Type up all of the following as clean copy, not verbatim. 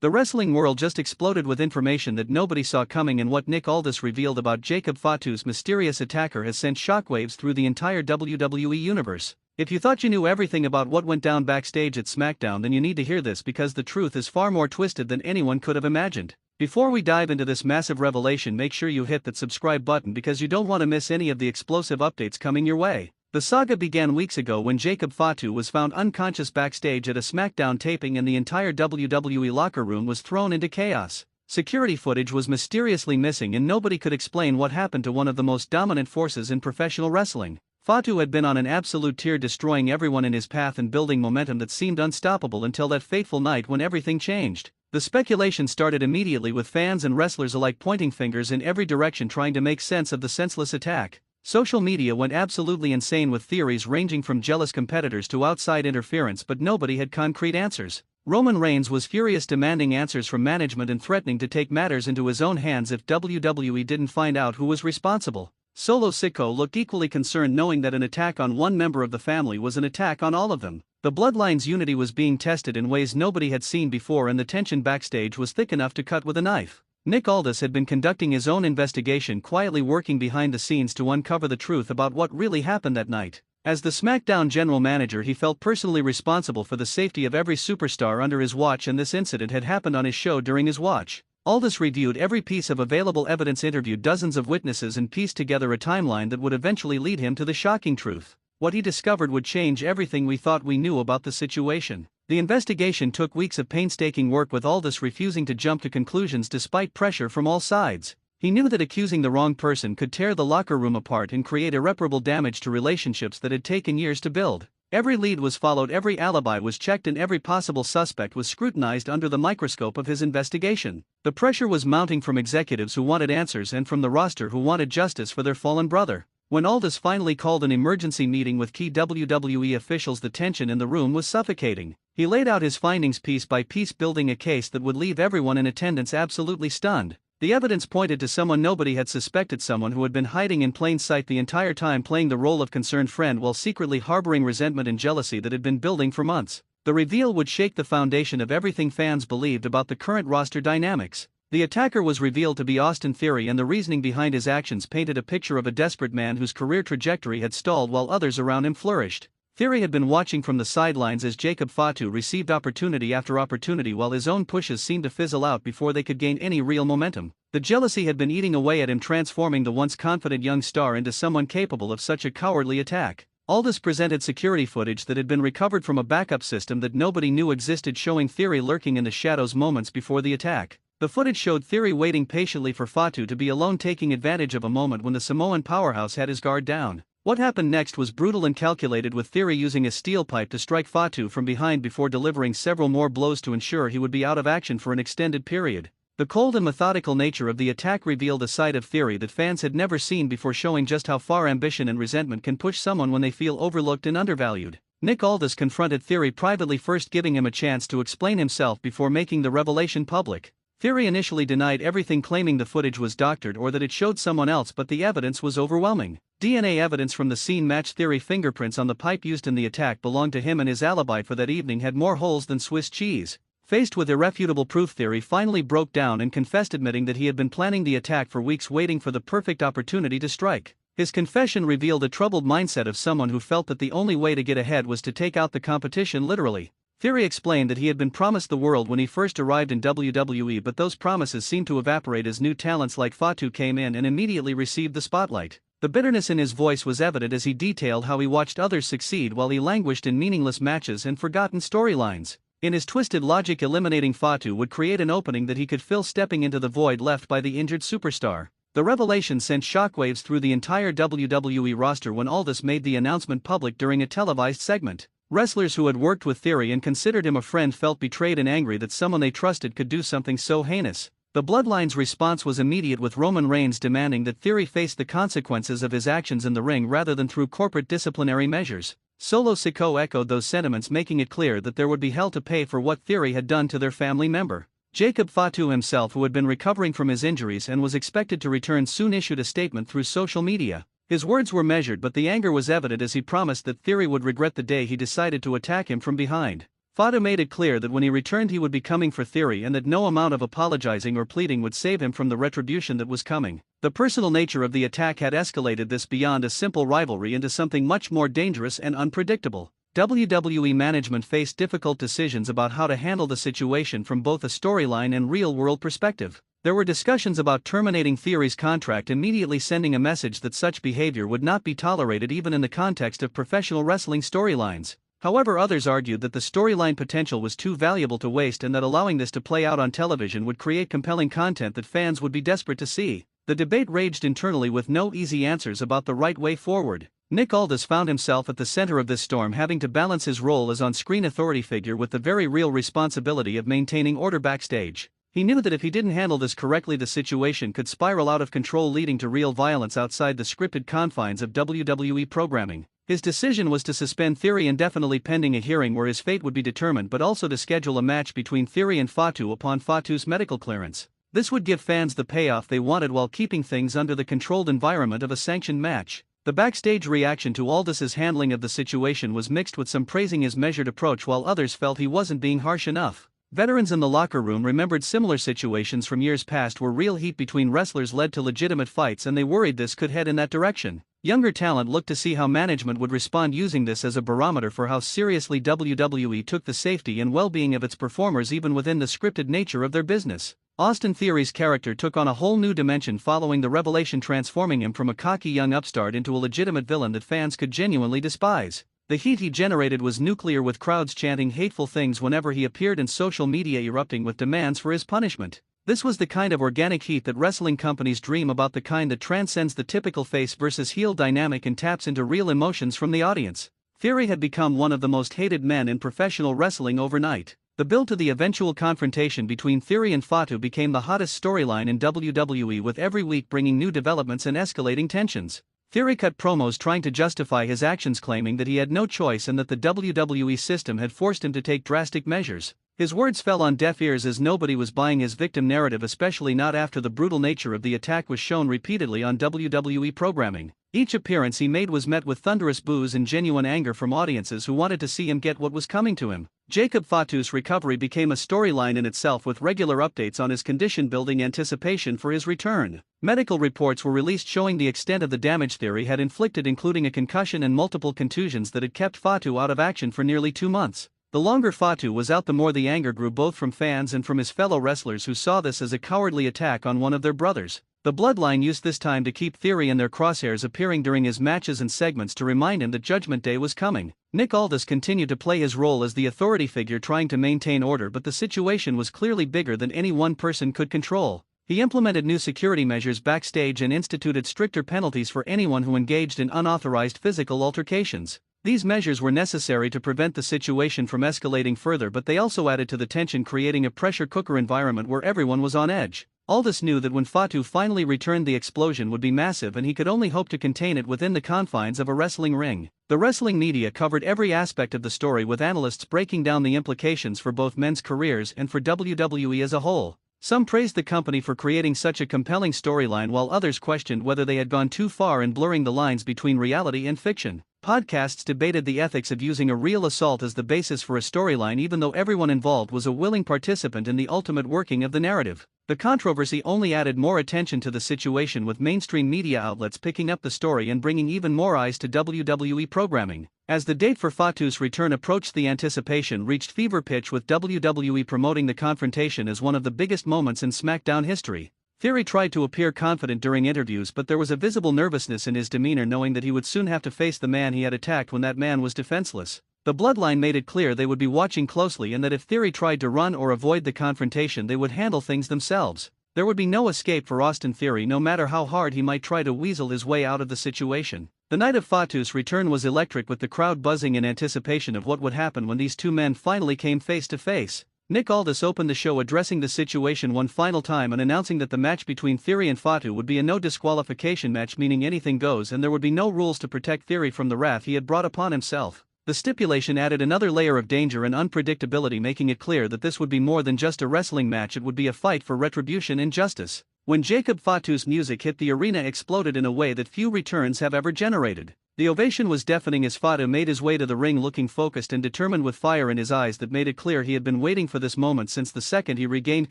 The wrestling world just exploded with information that nobody saw coming, and what Nick Aldis revealed about Jacob Fatu's mysterious attacker has sent shockwaves through the entire WWE universe. If you thought you knew everything about what went down backstage at SmackDown, then you need to hear this, because the truth is far more twisted than anyone could have imagined. Before we dive into this massive revelation, make sure you hit that subscribe button because you don't want to miss any of the explosive updates coming your way. The saga began weeks ago when Jacob Fatu was found unconscious backstage at a SmackDown taping, and the entire WWE locker room was thrown into chaos. Security footage was mysteriously missing, and nobody could explain what happened to one of the most dominant forces in professional wrestling. Fatu had been on an absolute tear, destroying everyone in his path and building momentum that seemed unstoppable until that fateful night when everything changed. The speculation started immediately, with fans and wrestlers alike pointing fingers in every direction trying to make sense of the senseless attack. Social media went absolutely insane with theories ranging from jealous competitors to outside interference, but nobody had concrete answers. Roman Reigns was furious, demanding answers from management and threatening to take matters into his own hands if WWE didn't find out who was responsible. Solo Sikoa looked equally concerned, knowing that an attack on one member of the family was an attack on all of them. The Bloodline's unity was being tested in ways nobody had seen before, and the tension backstage was thick enough to cut with a knife. Nick Aldis had been conducting his own investigation, quietly working behind the scenes to uncover the truth about what really happened that night. As the SmackDown general manager, he felt personally responsible for the safety of every superstar under his watch, and this incident had happened on his show during his watch. Aldis reviewed every piece of available evidence, interviewed dozens of witnesses, and pieced together a timeline that would eventually lead him to the shocking truth. What he discovered would change everything we thought we knew about the situation. The investigation took weeks of painstaking work, with Aldis refusing to jump to conclusions despite pressure from all sides. He knew that accusing the wrong person could tear the locker room apart and create irreparable damage to relationships that had taken years to build. Every lead was followed, every alibi was checked, and every possible suspect was scrutinized under the microscope of his investigation. The pressure was mounting from executives who wanted answers and from the roster who wanted justice for their fallen brother. When Aldis finally called an emergency meeting with key WWE officials, the tension in the room was suffocating. He laid out his findings piece by piece, building a case that would leave everyone in attendance absolutely stunned. The evidence pointed to someone nobody had suspected, someone who had been hiding in plain sight the entire time, playing the role of concerned friend while secretly harboring resentment and jealousy that had been building for months. The reveal would shake the foundation of everything fans believed about the current roster dynamics. The attacker was revealed to be Austin Theory, and the reasoning behind his actions painted a picture of a desperate man whose career trajectory had stalled while others around him flourished. Theory had been watching from the sidelines as Jacob Fatu received opportunity after opportunity, while his own pushes seemed to fizzle out before they could gain any real momentum. The jealousy had been eating away at him, transforming the once confident young star into someone capable of such a cowardly attack. Aldis presented security footage that had been recovered from a backup system that nobody knew existed, showing Theory lurking in the shadows moments before the attack. The footage showed Theory waiting patiently for Fatu to be alone, taking advantage of a moment when the Samoan powerhouse had his guard down. What happened next was brutal and calculated, with Theory using a steel pipe to strike Fatu from behind before delivering several more blows to ensure he would be out of action for an extended period. The cold and methodical nature of the attack revealed a side of Theory that fans had never seen before, showing just how far ambition and resentment can push someone when they feel overlooked and undervalued. Nick Aldis confronted Theory privately, first giving him a chance to explain himself before making the revelation public. Theory initially denied everything, claiming the footage was doctored or that it showed someone else, but the evidence was overwhelming. DNA evidence from the scene matched Theory. Fingerprints on the pipe used in the attack belonged to him, and his alibi for that evening had more holes than Swiss cheese. Faced with irrefutable proof, Theory finally broke down and confessed, admitting that he had been planning the attack for weeks, waiting for the perfect opportunity to strike. His confession revealed a troubled mindset of someone who felt that the only way to get ahead was to take out the competition literally. Theory explained that he had been promised the world when he first arrived in WWE, but those promises seemed to evaporate as new talents like Fatu came in and immediately received the spotlight. The bitterness in his voice was evident as he detailed how he watched others succeed while he languished in meaningless matches and forgotten storylines. In his twisted logic, eliminating Fatu would create an opening that he could fill, stepping into the void left by the injured superstar. The revelation sent shockwaves through the entire WWE roster when Aldis made the announcement public during a televised segment. Wrestlers who had worked with Theory and considered him a friend felt betrayed and angry that someone they trusted could do something so heinous. The Bloodline's response was immediate, with Roman Reigns demanding that Theory face the consequences of his actions in the ring rather than through corporate disciplinary measures. Solo Sikoa echoed those sentiments, making it clear that there would be hell to pay for what Theory had done to their family member. Jacob Fatu himself, who had been recovering from his injuries and was expected to return soon, issued a statement through social media. His words were measured, but the anger was evident as he promised that Theory would regret the day he decided to attack him from behind. Fatu made it clear that when he returned he would be coming for Theory and that no amount of apologizing or pleading would save him from the retribution that was coming. The personal nature of the attack had escalated this beyond a simple rivalry into something much more dangerous and unpredictable. WWE management faced difficult decisions about how to handle the situation from both a storyline and real-world perspective. There were discussions about terminating Theory's contract, immediately sending a message that such behavior would not be tolerated even in the context of professional wrestling storylines. However, others argued that the storyline potential was too valuable to waste and that allowing this to play out on television would create compelling content that fans would be desperate to see. The debate raged internally with no easy answers about the right way forward. Nick Aldis found himself at the center of this storm, having to balance his role as on-screen authority figure with the very real responsibility of maintaining order backstage. He knew that if he didn't handle this correctly, the situation could spiral out of control, leading to real violence outside the scripted confines of WWE programming. His decision was to suspend Theory indefinitely pending a hearing where his fate would be determined, but also to schedule a match between Theory and Fatu upon Fatu's medical clearance. This would give fans the payoff they wanted while keeping things under the controlled environment of a sanctioned match. The backstage reaction to Aldis's handling of the situation was mixed, with some praising his measured approach while others felt he wasn't being harsh enough. Veterans in the locker room remembered similar situations from years past where real heat between wrestlers led to legitimate fights, and they worried this could head in that direction. Younger talent looked to see how management would respond, using this as a barometer for how seriously WWE took the safety and well-being of its performers even within the scripted nature of their business. Austin Theory's character took on a whole new dimension following the revelation, transforming him from a cocky young upstart into a legitimate villain that fans could genuinely despise. The heat he generated was nuclear, with crowds chanting hateful things whenever he appeared and social media erupting with demands for his punishment. This was the kind of organic heat that wrestling companies dream about, the kind that transcends the typical face versus heel dynamic and taps into real emotions from the audience. Theory had become one of the most hated men in professional wrestling overnight. The build to the eventual confrontation between Theory and Fatu became the hottest storyline in WWE, with every week bringing new developments and escalating tensions. Theory cut promos trying to justify his actions, claiming that he had no choice and that the WWE system had forced him to take drastic measures. His words fell on deaf ears as nobody was buying his victim narrative, especially not after the brutal nature of the attack was shown repeatedly on WWE programming. Each appearance he made was met with thunderous boos and genuine anger from audiences who wanted to see him get what was coming to him. Jacob Fatu's recovery became a storyline in itself, with regular updates on his condition building anticipation for his return. Medical reports were released showing the extent of the damage Theory had inflicted, including a concussion and multiple contusions that had kept Fatu out of action for nearly 2 months. The longer Fatu was out, the more the anger grew, both from fans and from his fellow wrestlers who saw this as a cowardly attack on one of their brothers. The Bloodline used this time to keep Theory in their crosshairs, appearing during his matches and segments to remind him that Judgment Day was coming. Nick Aldis continued to play his role as the authority figure, trying to maintain order, but the situation was clearly bigger than any one person could control. He implemented new security measures backstage and instituted stricter penalties for anyone who engaged in unauthorized physical altercations. These measures were necessary to prevent the situation from escalating further, but they also added to the tension, creating a pressure cooker environment where everyone was on edge. Aldis knew that when Fatu finally returned, the explosion would be massive, and he could only hope to contain it within the confines of a wrestling ring. The wrestling media covered every aspect of the story, with analysts breaking down the implications for both men's careers and for WWE as a whole. Some praised the company for creating such a compelling storyline, while others questioned whether they had gone too far in blurring the lines between reality and fiction. Podcasts debated the ethics of using a real assault as the basis for a storyline, even though everyone involved was a willing participant in the ultimate working of the narrative. The controversy only added more attention to the situation, with mainstream media outlets picking up the story and bringing even more eyes to WWE programming. As the date for Fatu's return approached, the anticipation reached fever pitch, with WWE promoting the confrontation as one of the biggest moments in SmackDown history. Theory tried to appear confident during interviews, but there was a visible nervousness in his demeanor, knowing that he would soon have to face the man he had attacked when that man was defenseless. The Bloodline made it clear they would be watching closely, and that if Theory tried to run or avoid the confrontation, they would handle things themselves. There would be no escape for Austin Theory, no matter how hard he might try to weasel his way out of the situation. The night of Fatu's return was electric, with the crowd buzzing in anticipation of what would happen when these two men finally came face to face. Nick Aldis opened the show addressing the situation one final time and announcing that the match between Theory and Fatu would be a no disqualification match, meaning anything goes, and there would be no rules to protect Theory from the wrath he had brought upon himself. The stipulation added another layer of danger and unpredictability, making it clear that this would be more than just a wrestling match, it would be a fight for retribution and justice. When Jacob Fatu's music hit, the arena exploded in a way that few returns have ever generated. The ovation was deafening as Fatu made his way to the ring looking focused and determined with fire in his eyes that made it clear he had been waiting for this moment since the second he regained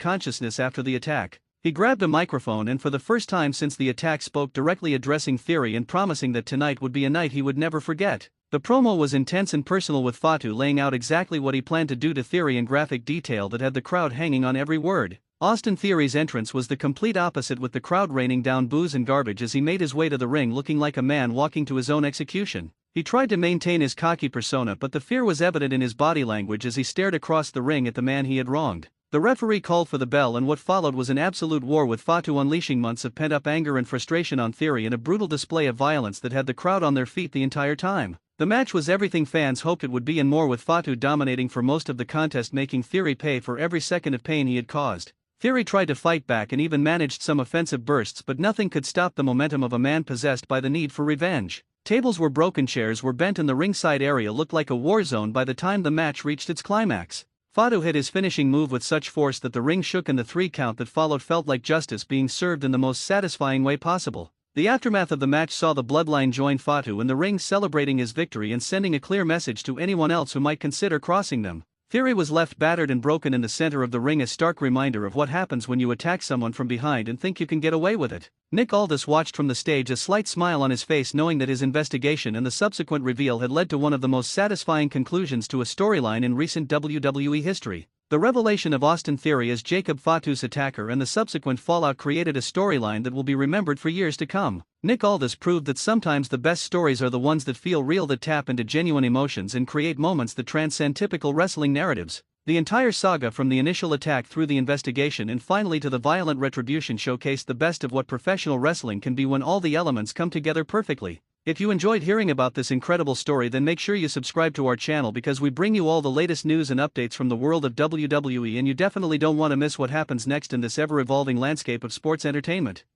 consciousness after the attack. He grabbed a microphone and for the first time since the attack spoke directly addressing Theory and promising that tonight would be a night he would never forget. The promo was intense and personal with Fatu laying out exactly what he planned to do to Theory in graphic detail that had the crowd hanging on every word. Austin Theory's entrance was the complete opposite with the crowd raining down boos and garbage as he made his way to the ring looking like a man walking to his own execution. He tried to maintain his cocky persona but the fear was evident in his body language as he stared across the ring at the man he had wronged. The referee called for the bell and what followed was an absolute war with Fatu unleashing months of pent-up anger and frustration on Theory in a brutal display of violence that had the crowd on their feet the entire time. The match was everything fans hoped it would be and more with Fatu dominating for most of the contest making Theory pay for every second of pain he had caused. Theory tried to fight back and even managed some offensive bursts but nothing could stop the momentum of a man possessed by the need for revenge. Tables were broken, chairs were bent and the ringside area looked like a war zone by the time the match reached its climax. Fatu hit his finishing move with such force that the ring shook and the 3 count that followed felt like justice being served in the most satisfying way possible. The aftermath of the match saw the Bloodline join Fatu in the ring celebrating his victory and sending a clear message to anyone else who might consider crossing them. Theory was left battered and broken in the center of the ring, a stark reminder of what happens when you attack someone from behind and think you can get away with it. Nick Aldis watched from the stage, a slight smile on his face knowing that his investigation and the subsequent reveal had led to one of the most satisfying conclusions to a storyline in recent WWE history. The revelation of Austin Theory as Jacob Fatu's attacker and the subsequent fallout created a storyline that will be remembered for years to come. Nick Aldis proved that sometimes the best stories are the ones that feel real, that tap into genuine emotions and create moments that transcend typical wrestling narratives. The entire saga from the initial attack through the investigation and finally to the violent retribution showcased the best of what professional wrestling can be when all the elements come together perfectly. If you enjoyed hearing about this incredible story, then make sure you subscribe to our channel because we bring you all the latest news and updates from the world of WWE and you definitely don't want to miss what happens next in this ever-evolving landscape of sports entertainment.